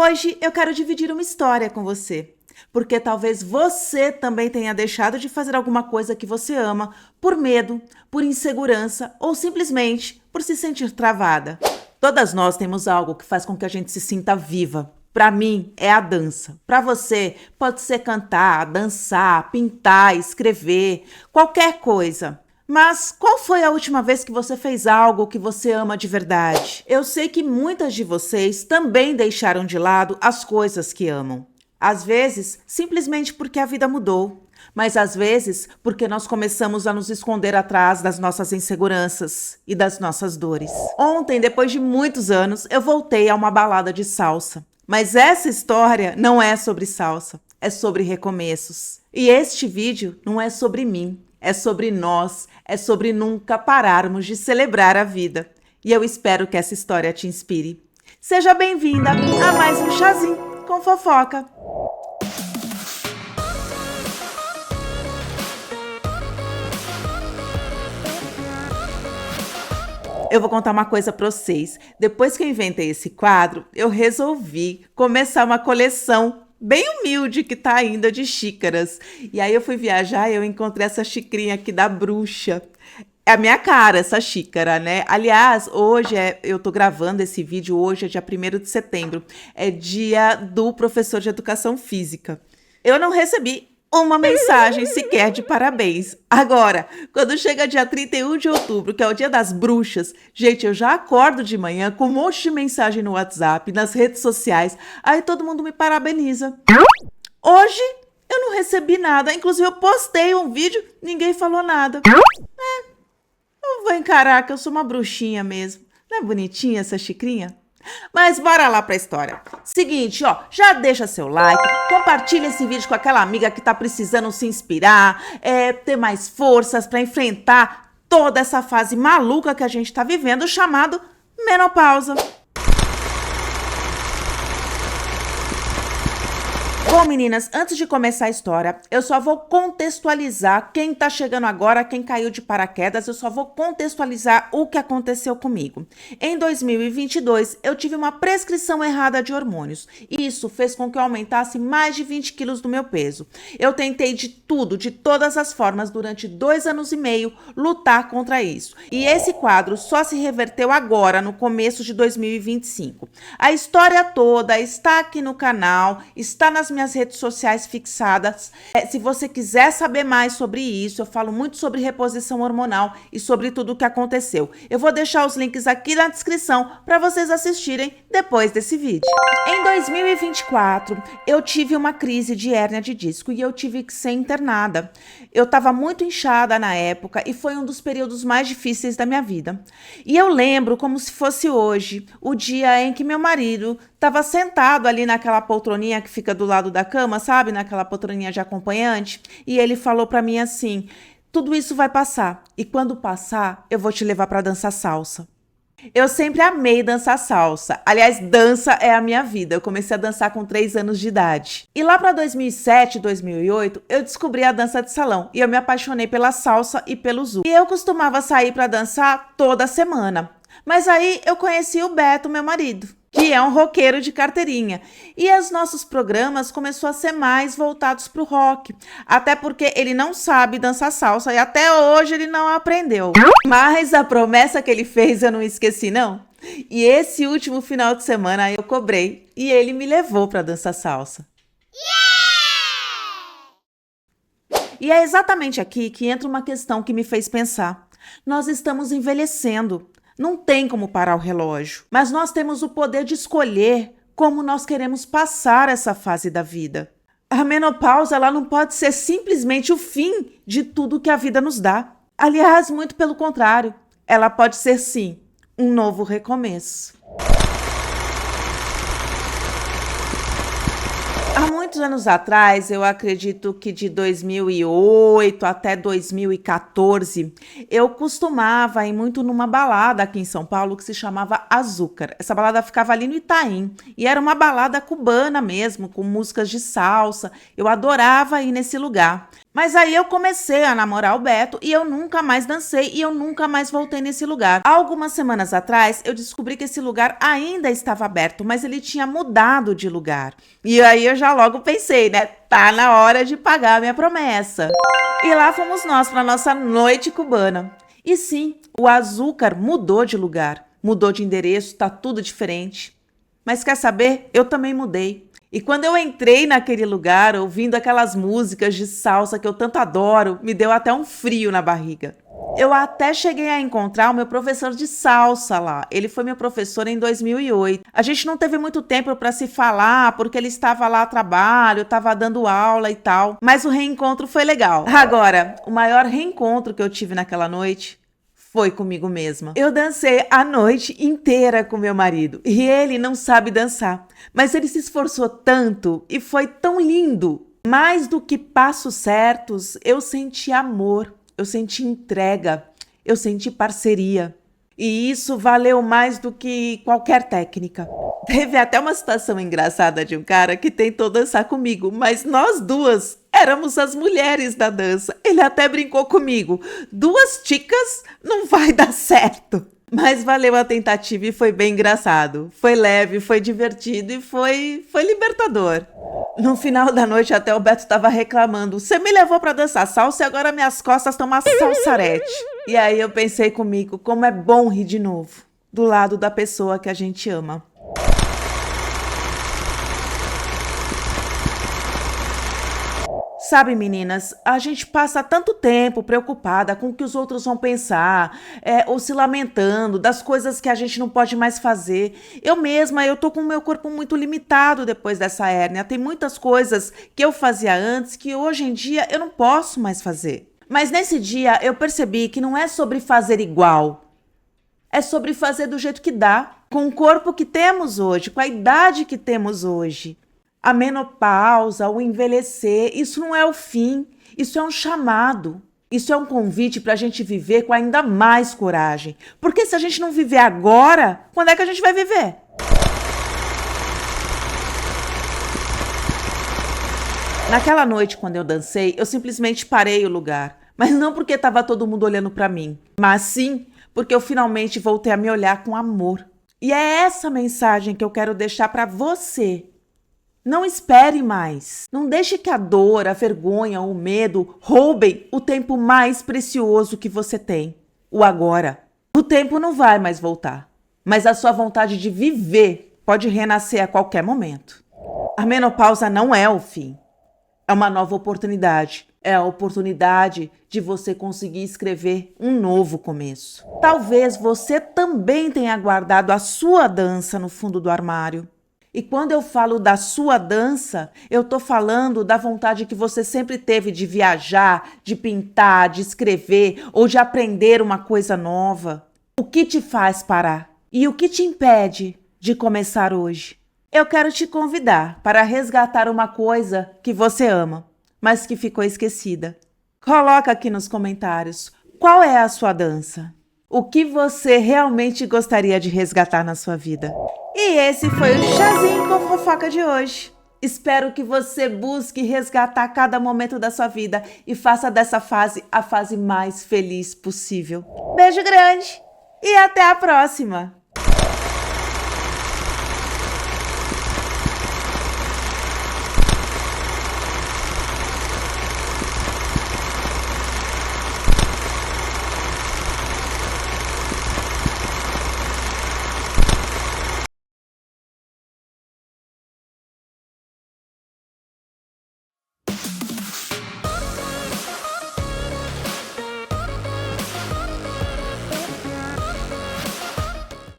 Hoje eu quero dividir uma história com você, porque talvez você também tenha deixado de fazer alguma coisa que você ama por medo, por insegurança ou simplesmente por se sentir travada. Todas nós temos algo que faz com que a gente se sinta viva. Para mim, é a dança. Para você, pode ser cantar, dançar, pintar, escrever, qualquer coisa. Mas qual foi a última vez que você fez algo que você ama de verdade? Eu sei que muitas de vocês também deixaram de lado as coisas que amam. Às vezes, simplesmente porque a vida mudou. Mas às vezes, porque nós começamos a nos esconder atrás das nossas inseguranças e das nossas dores. Ontem, depois de muitos anos, eu voltei a uma balada de salsa. Mas essa história não é sobre salsa, é sobre recomeços. E este vídeo não é sobre mim, é sobre nós, é sobre nunca pararmos de celebrar a vida. E eu espero que essa história te inspire. Seja bem-vinda a mais um Chazinho com Fofoca. Eu vou contar uma coisa para vocês. Depois que eu inventei esse quadro, eu resolvi começar uma coleção bem humilde que tá ainda de xícaras. E aí eu fui viajar e eu encontrei essa xicrinha aqui da bruxa. É a minha cara, essa xícara, né? Aliás, eu tô gravando esse vídeo hoje, é dia 1º de setembro. É dia do professor de educação física. Eu não recebi uma mensagem sequer de parabéns. Agora, quando chega dia 31 de outubro, que é o dia das bruxas, gente, eu já acordo de manhã com um monte de mensagem no WhatsApp, nas redes sociais, aí todo mundo me parabeniza. Hoje, eu não recebi nada, inclusive eu postei um vídeo, ninguém falou nada. Eu vou encarar que eu sou uma bruxinha mesmo. Não é bonitinha essa xicrinha? Mas bora lá pra história. Seguinte, já deixa seu like, compartilha esse vídeo com aquela amiga que tá precisando se inspirar, ter mais forças pra enfrentar toda essa fase maluca que a gente tá vivendo, chamado menopausa. Bom, meninas, antes de começar a história, eu só vou contextualizar quem tá chegando agora, quem caiu de paraquedas, eu só vou contextualizar o que aconteceu comigo. Em 2022, eu tive uma prescrição errada de hormônios, e isso fez com que eu aumentasse mais de 20 quilos do meu peso. Eu tentei de tudo, de todas as formas, durante 2 anos e meio, lutar contra isso. E esse quadro só se reverteu agora, no começo de 2025. A história toda está aqui no canal, está nas minhas redes sociais fixadas. Se você quiser saber mais sobre isso, eu falo muito sobre reposição hormonal e sobre tudo o que aconteceu. Eu vou deixar os links aqui na descrição para vocês assistirem depois desse vídeo. Em 2024, eu tive uma crise de hérnia de disco e eu tive que ser internada. Eu estava muito inchada na época e foi um dos períodos mais difíceis da minha vida. E eu lembro como se fosse hoje, o dia em que meu marido estava sentado ali naquela poltroninha que fica do lado da cama, sabe? Naquela poltroninha de acompanhante. E ele falou pra mim assim, tudo isso vai passar. E quando passar, eu vou te levar pra dançar salsa. Eu sempre amei dançar salsa. Aliás, dança é a minha vida. Eu comecei a dançar com 3 anos de idade. E lá pra 2007, 2008, eu descobri a dança de salão. E eu me apaixonei pela salsa e pelo zouk. E eu costumava sair pra dançar toda semana. Mas aí eu conheci o Beto, meu marido, que é um roqueiro de carteirinha. E os nossos programas começaram a ser mais voltados para o rock. Até porque ele não sabe dançar salsa e até hoje ele não aprendeu. Mas a promessa que ele fez eu não esqueci, não. E esse último final de semana eu cobrei e ele me levou para dançar salsa. E é exatamente aqui que entra uma questão que me fez pensar. Nós estamos envelhecendo. Não tem como parar o relógio, mas nós temos o poder de escolher como nós queremos passar essa fase da vida. A menopausa, ela não pode ser simplesmente o fim de tudo que a vida nos dá. Aliás, muito pelo contrário, ela pode ser sim um novo recomeço. Há muitos anos atrás, eu acredito que de 2008 até 2014, eu costumava ir muito numa balada aqui em São Paulo que se chamava Açúcar. Essa balada ficava ali no Itaim e era uma balada cubana mesmo, com músicas de salsa. Eu adorava ir nesse lugar. Mas aí eu comecei a namorar o Beto e eu nunca mais dancei e eu nunca mais voltei nesse lugar. Algumas semanas atrás, eu descobri que esse lugar ainda estava aberto, mas ele tinha mudado de lugar. E aí eu já logo pensei, né? Tá na hora de pagar a minha promessa. E lá fomos nós para nossa noite cubana. E sim, o Açúcar mudou de lugar, mudou de endereço, tá tudo diferente. Mas quer saber? Eu também mudei. E quando eu entrei naquele lugar, ouvindo aquelas músicas de salsa que eu tanto adoro, me deu até um frio na barriga. Eu até cheguei a encontrar o meu professor de salsa lá. Ele foi meu professor em 2008. A gente não teve muito tempo para se falar, porque ele estava lá a trabalho, estava dando aula e tal. Mas o reencontro foi legal. Agora, o maior reencontro que eu tive naquela noite foi comigo mesma. Eu dancei a noite inteira com meu marido e ele não sabe dançar, mas ele se esforçou tanto e foi tão lindo. Mais do que passos certos, eu senti amor, eu senti entrega, eu senti parceria. E isso valeu mais do que qualquer técnica. Teve até uma situação engraçada de um cara que tentou dançar comigo, mas nós duas éramos as mulheres da dança. Ele até brincou comigo. 2 ticas não vai dar certo. Mas valeu a tentativa e foi bem engraçado. Foi leve, foi divertido e foi libertador. No final da noite até o Beto estava reclamando. Você me levou para dançar salsa e agora minhas costas estão uma salsarete. E aí eu pensei comigo, como é bom rir de novo. Do lado da pessoa que a gente ama. Sabe, meninas, a gente passa tanto tempo preocupada com o que os outros vão pensar, ou se lamentando das coisas que a gente não pode mais fazer. Eu mesma, eu tô com o meu corpo muito limitado depois dessa hérnia. Tem muitas coisas que eu fazia antes que hoje em dia eu não posso mais fazer. Mas nesse dia eu percebi que não é sobre fazer igual. É sobre fazer do jeito que dá, com o corpo que temos hoje, com a idade que temos hoje. A menopausa, o envelhecer, isso não é o fim, isso é um chamado. Isso é um convite para a gente viver com ainda mais coragem. Porque se a gente não viver agora, quando é que a gente vai viver? Naquela noite, quando eu dancei, eu simplesmente parei o lugar. Mas não porque estava todo mundo olhando para mim, mas sim porque eu finalmente voltei a me olhar com amor. E é essa mensagem que eu quero deixar para você. Não espere mais. Não deixe que a dor, a vergonha, o medo roubem o tempo mais precioso que você tem, o agora. O tempo não vai mais voltar, mas a sua vontade de viver pode renascer a qualquer momento. A menopausa não é o fim. É uma nova oportunidade. É a oportunidade de você conseguir escrever um novo começo. Talvez você também tenha guardado a sua dança no fundo do armário. E quando eu falo da sua dança, eu tô falando da vontade que você sempre teve de viajar, de pintar, de escrever ou de aprender uma coisa nova. O que te faz parar? E o que te impede de começar hoje? Eu quero te convidar para resgatar uma coisa que você ama, mas que ficou esquecida. Coloca aqui nos comentários qual é a sua dança. O que você realmente gostaria de resgatar na sua vida? E esse foi o Chazinho com Fofoca de hoje. Espero que você busque resgatar cada momento da sua vida e faça dessa fase a fase mais feliz possível. Beijo grande e até a próxima!